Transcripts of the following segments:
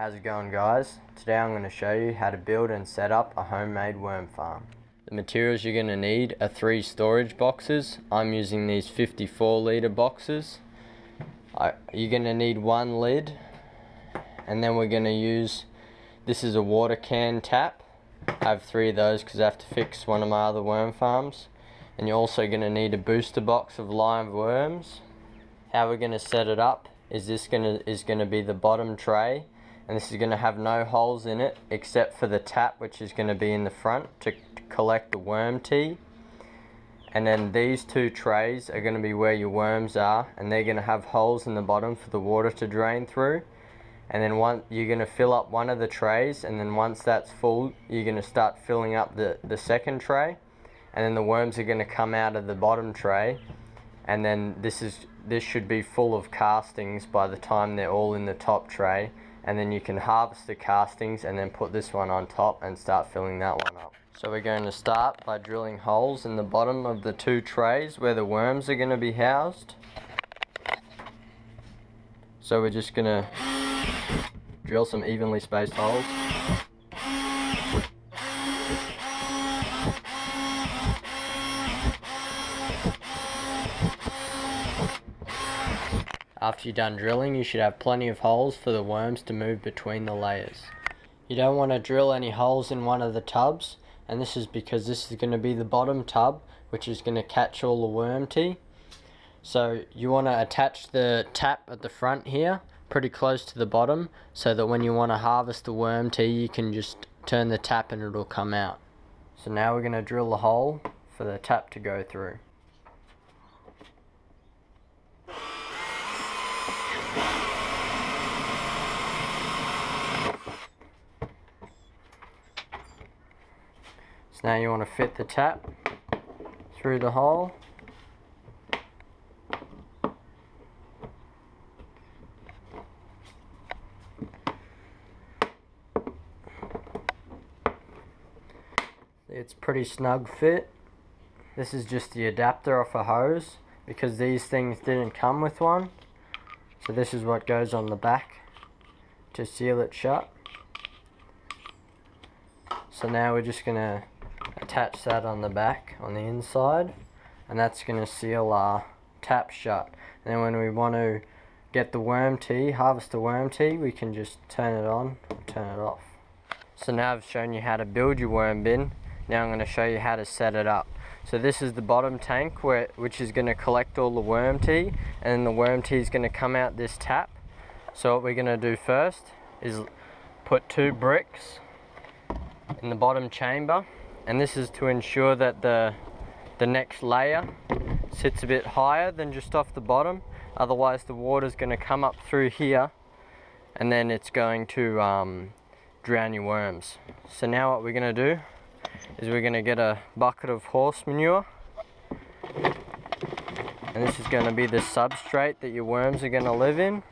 How's it going, guys? Today I'm going to show you how to build and set up a homemade worm farm. The materials you're going to need are 3 storage boxes. I'm using these 54 litre boxes. You're going to need 1 lid, and then we're going to use, this is a water can tap. I have 3 of those because I have to fix one of my other worm farms. And you're also going to need a booster box of live worms. How we're going to set it up is this is going to be the bottom tray, and this is going to have no holes in it except for the tap, which is going to be in the front to collect the worm tea. And then these 2 trays are going to be where your worms are, and they're going to have holes in the bottom for the water to drain through. And then you're going to fill up one of the trays, and then once that's full, you're going to start filling up the second tray, and then the worms are going to come out of the bottom tray. And then this should be full of castings by the time they're all in the top tray, and then you can harvest the castings and then put this one on top and start filling that one up. So we're going to start by drilling holes in the bottom of the 2 trays where the worms are going to be housed. So we're just going to drill some evenly spaced holes. After you're done drilling, you should have plenty of holes for the worms to move between the layers. You don't want to drill any holes in one of the tubs, and this is because this is going to be the bottom tub, which is going to catch all the worm tea. So you want to attach the tap at the front here, pretty close to the bottom, so that when you want to harvest the worm tea, you can just turn the tap and it'll come out. So now we're going to drill the hole for the tap to go through. Now you want to fit the tap through the hole. It's pretty snug fit. This is just the adapter off a hose because these things didn't come with one. So this is what goes on the back to seal it shut. So now we're just going to attach that on the back, on the inside, and that's going to seal our tap shut. And then when we want to get the worm tea, harvest the worm tea, we can just turn it on or turn it off. So now I've shown you how to build your worm bin. Now I'm going to show you how to set it up. So this is the bottom tank which is going to collect all the worm tea, and the worm tea is going to come out this tap. So what we're going to do first is put 2 bricks in the bottom chamber, and this is to ensure that the next layer sits a bit higher than just off the bottom. Otherwise the water is going to come up through here, and then it's going to drown your worms. So now what we're going to do is we're going to get a bucket of horse manure, and this is going to be the substrate that your worms are going to live in.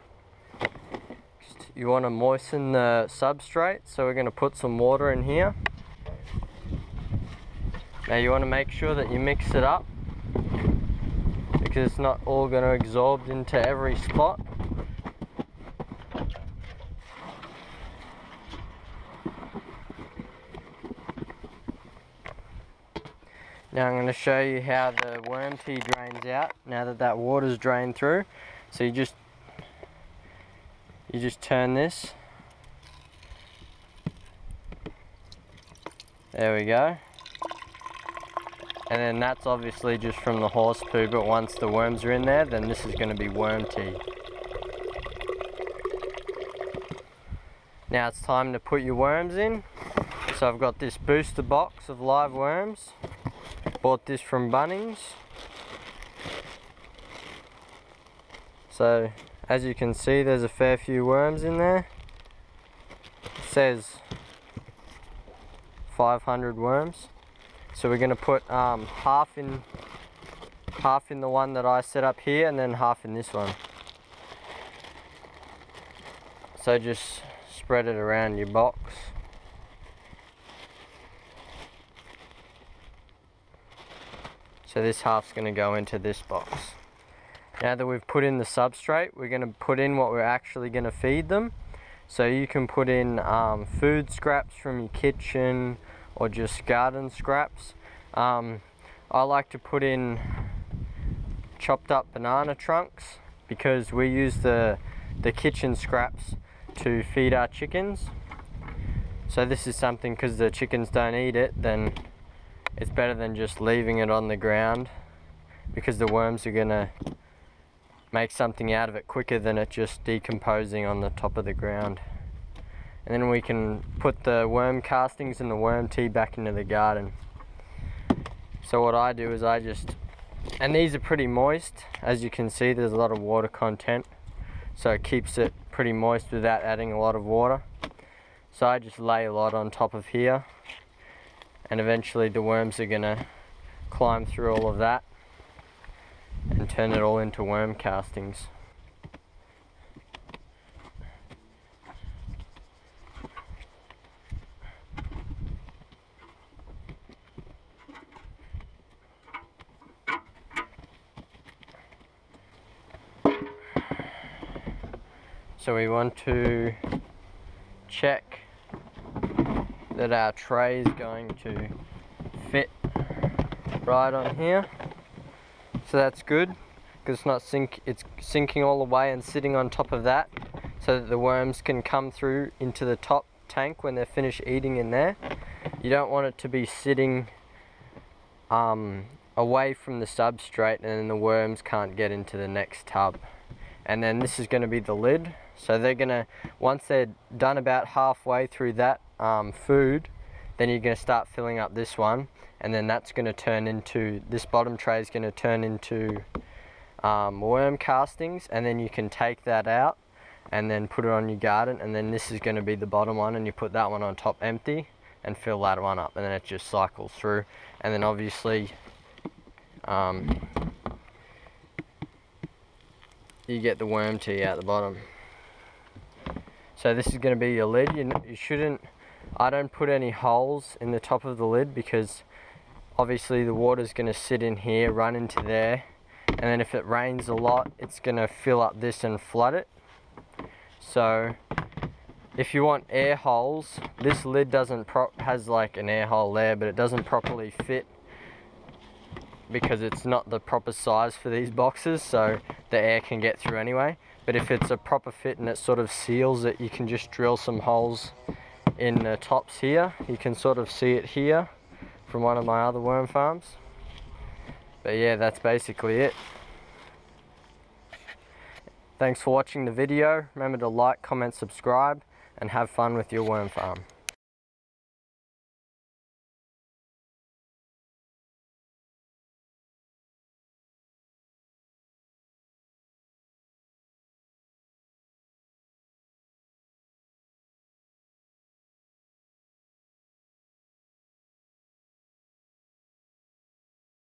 You want to moisten the substrate, so we're going to put some water in here. Now you want to make sure that you mix it up because it's not all going to absorb into every spot. Now I'm going to show you how the worm tea drains out now that water's drained through. So you just turn this. There we go. And then that's obviously just from the horse poo, but once the worms are in there, then this is going to be worm tea. Now it's time to put your worms in. So I've got this booster box of live worms. Bought this from Bunnings. So as you can see, there's a fair few worms in there. It says 500 worms. So we're going to put half in the one that I set up here, and then half in this one. So just spread it around your box. So this half's going to go into this box. Now that we've put in the substrate, we're going to put in what we're actually going to feed them. So you can put in food scraps from your kitchen or just garden scraps. I like to put in chopped up banana trunks because we use the kitchen scraps to feed our chickens. So this is something, because the chickens don't eat it, then it's better than just leaving it on the ground, because the worms are gonna make something out of it quicker than it just decomposing on the top of the ground. And then we can put the worm castings and the worm tea back into the garden. So what I do is and these are pretty moist. As you can see, there's a lot of water content, so it keeps it pretty moist without adding a lot of water. So I just lay a lot on top of here, and eventually the worms are gonna climb through all of that and turn it all into worm castings. So we want to check that our tray is going to fit right on here. So that's good, because it's sinking all the way and sitting on top of that, so that the worms can come through into the top tank when they're finished eating in there. You don't want it to be sitting away from the substrate, and then the worms can't get into the next tub. And then this is going to be the lid. So they're gonna, once they're done about halfway through that food, then you're gonna start filling up this one, and then that's gonna turn into, this bottom tray is gonna turn into worm castings, and then you can take that out and then put it on your garden, and then this is gonna be the bottom one, and you put that one on top empty and fill that one up, and then it just cycles through. And then obviously you get the worm tea out the bottom. So this is going to be your lid. You shouldn't, I don't put any holes in the top of the lid, because obviously the water's going to sit in here, run into there, and then if it rains a lot, it's going to fill up this and flood it. So if you want air holes, this lid has like an air hole there, but it doesn't properly fit because it's not the proper size for these boxes, so the air can get through anyway. But if it's a proper fit and it sort of seals it, you can just drill some holes in the tops here. You can sort of see it here from one of my other worm farms. But yeah, that's basically it. Thanks for watching the video. Remember to like, comment, subscribe, and have fun with your worm farm.